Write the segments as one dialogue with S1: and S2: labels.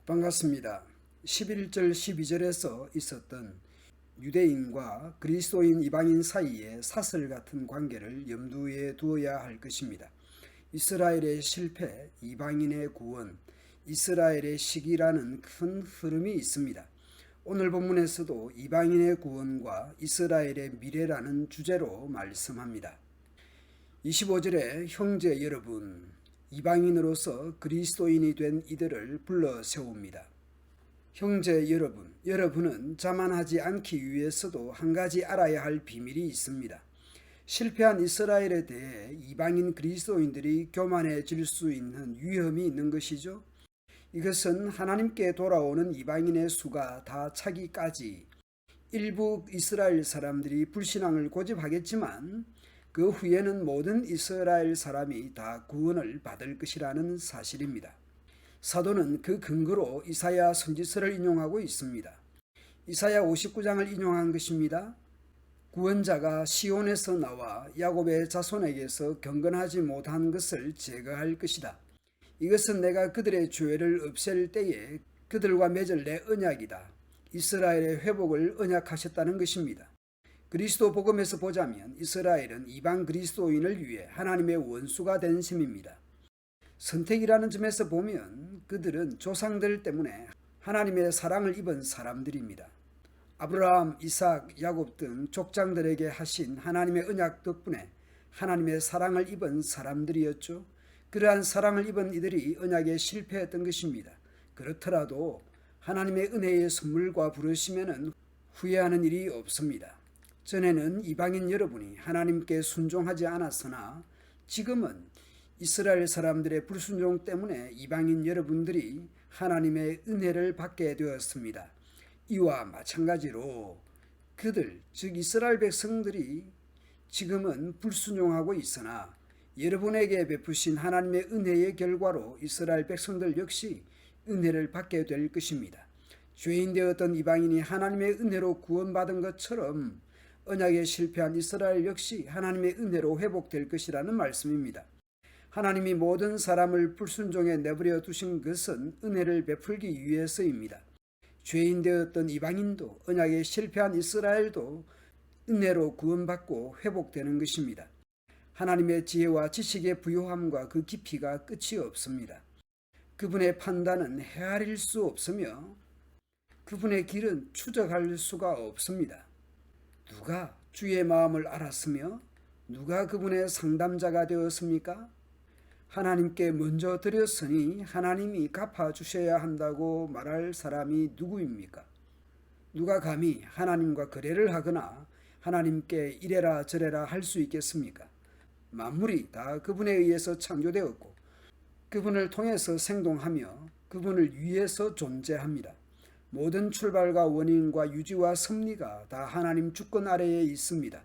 S1: 반갑습니다. 11절 12절에서 있었던 유대인과 그리스도인 이방인 사이의 사슬 같은 관계를 염두에 두어야 할 것입니다. 이스라엘의 실패, 이방인의 구원, 이스라엘의 시기라는 큰 흐름이 있습니다. 오늘 본문에서도 이방인의 구원과 이스라엘의 미래라는 주제로 말씀합니다. 25절에 형제 여러분, 이방인으로서 그리스도인이 된 이들을 불러 세웁니다. 형제 여러분, 여러분은 자만하지 않기 위해서도 한 가지 알아야 할 비밀이 있습니다. 실패한 이스라엘에 대해 이방인 그리스도인들이 교만해질 수 있는 위험이 있는 것이죠. 이것은 하나님께 돌아오는 이방인의 수가 다 차기까지 일부 이스라엘 사람들이 불신앙을 고집하겠지만 그 후에는 모든 이스라엘 사람이 다 구원을 받을 것이라는 사실입니다. 사도는 그 근거로 이사야 선지서를 인용하고 있습니다. 이사야 59장을 인용한 것입니다. 구원자가 시온에서 나와 야곱의 자손에게서 경건하지 못한 것을 제거할 것이다. 이것은 내가 그들의 죄를 없앨 때에 그들과 맺을 내 언약이다. 이스라엘의 회복을 언약하셨다는 것입니다. 그리스도 복음에서 보자면 이스라엘은 이방 그리스도인을 위해 하나님의 원수가 된 셈입니다. 선택이라는 점에서 보면 그들은 조상들 때문에 하나님의 사랑을 입은 사람들입니다. 아브라함, 이삭, 야곱 등 족장들에게 하신 하나님의 언약 덕분에 하나님의 사랑을 입은 사람들이었죠. 그러한 사랑을 입은 이들이 언약에 실패했던 것입니다. 그렇더라도 하나님의 은혜의 선물과 부르심에는 후회하는 일이 없습니다. 전에는 이방인 여러분이 하나님께 순종하지 않았으나 지금은 이스라엘 사람들의 불순종 때문에 이방인 여러분들이 하나님의 은혜를 받게 되었습니다. 이와 마찬가지로 그들, 즉 이스라엘 백성들이 지금은 불순종하고 있으나 여러분에게 베푸신 하나님의 은혜의 결과로 이스라엘 백성들 역시 은혜를 받게 될 것입니다. 죄인 되었던 이방인이 하나님의 은혜로 구원받은 것처럼 언약에 실패한 이스라엘 역시 하나님의 은혜로 회복될 것이라는 말씀입니다. 하나님이 모든 사람을 불순종에 내버려 두신 것은 은혜를 베풀기 위해서입니다. 죄인 되었던 이방인도 언약에 실패한 이스라엘도 은혜로 구원받고 회복되는 것입니다. 하나님의 지혜와 지식의 부요함과 그 깊이가 끝이 없습니다. 그분의 판단은 헤아릴 수 없으며 그분의 길은 추적할 수가 없습니다. 누가 주의 마음을 알았으며 누가 그분의 상담자가 되었습니까? 하나님께 먼저 드렸으니 하나님이 갚아주셔야 한다고 말할 사람이 누구입니까? 누가 감히 하나님과 거래를 하거나 하나님께 이래라 저래라 할 수 있겠습니까? 만물이 다 그분에 의해서 창조되었고 그분을 통해서 생동하며 그분을 위해서 존재합니다. 모든 출발과 원인과 유지와 섭리가 다 하나님 주권 아래에 있습니다.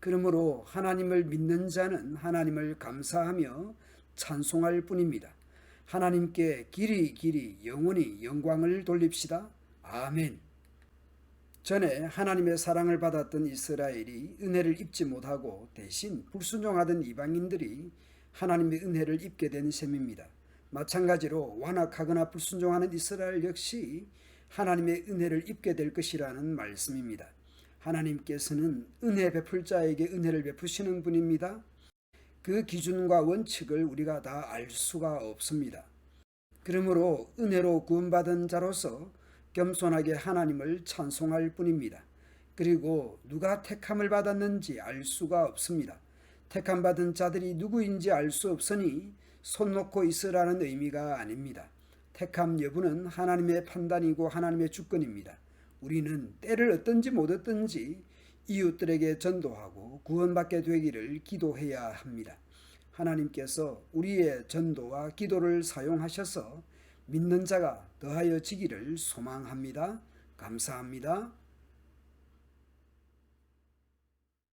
S1: 그러므로 하나님을 믿는 자는 하나님을 감사하며 찬송할 뿐입니다. 하나님께 길이 영원히 영광을 돌립시다. 아멘. 전에 하나님의 사랑을 받았던 이스라엘이 은혜를 입지 못하고 대신 불순종하던 이방인들이 하나님의 은혜를 입게 된 셈입니다. 마찬가지로 완악하거나 불순종하는 이스라엘 역시 하나님의 은혜를 입게 될 것이라는 말씀입니다. 하나님께서는 은혜 베풀 자에게 은혜를 베푸시는 분입니다. 그 기준과 원칙을 우리가 다 알 수가 없습니다. 그러므로 은혜로 구원받은 자로서 겸손하게 하나님을 찬송할 뿐입니다. 그리고 누가 택함을 받았는지 알 수가 없습니다. 택함받은 자들이 누구인지 알 수 없으니 손 놓고 있으라는 의미가 아닙니다. 택함 여부는 하나님의 판단이고 하나님의 주권입니다. 우리는 때를 얻든지 못 얻든지 이웃들에게 전도하고 구원받게 되기를 기도해야 합니다. 하나님께서 우리의 전도와 기도를 사용하셔서 믿는 자가 더하여지기를 소망합니다. 감사합니다.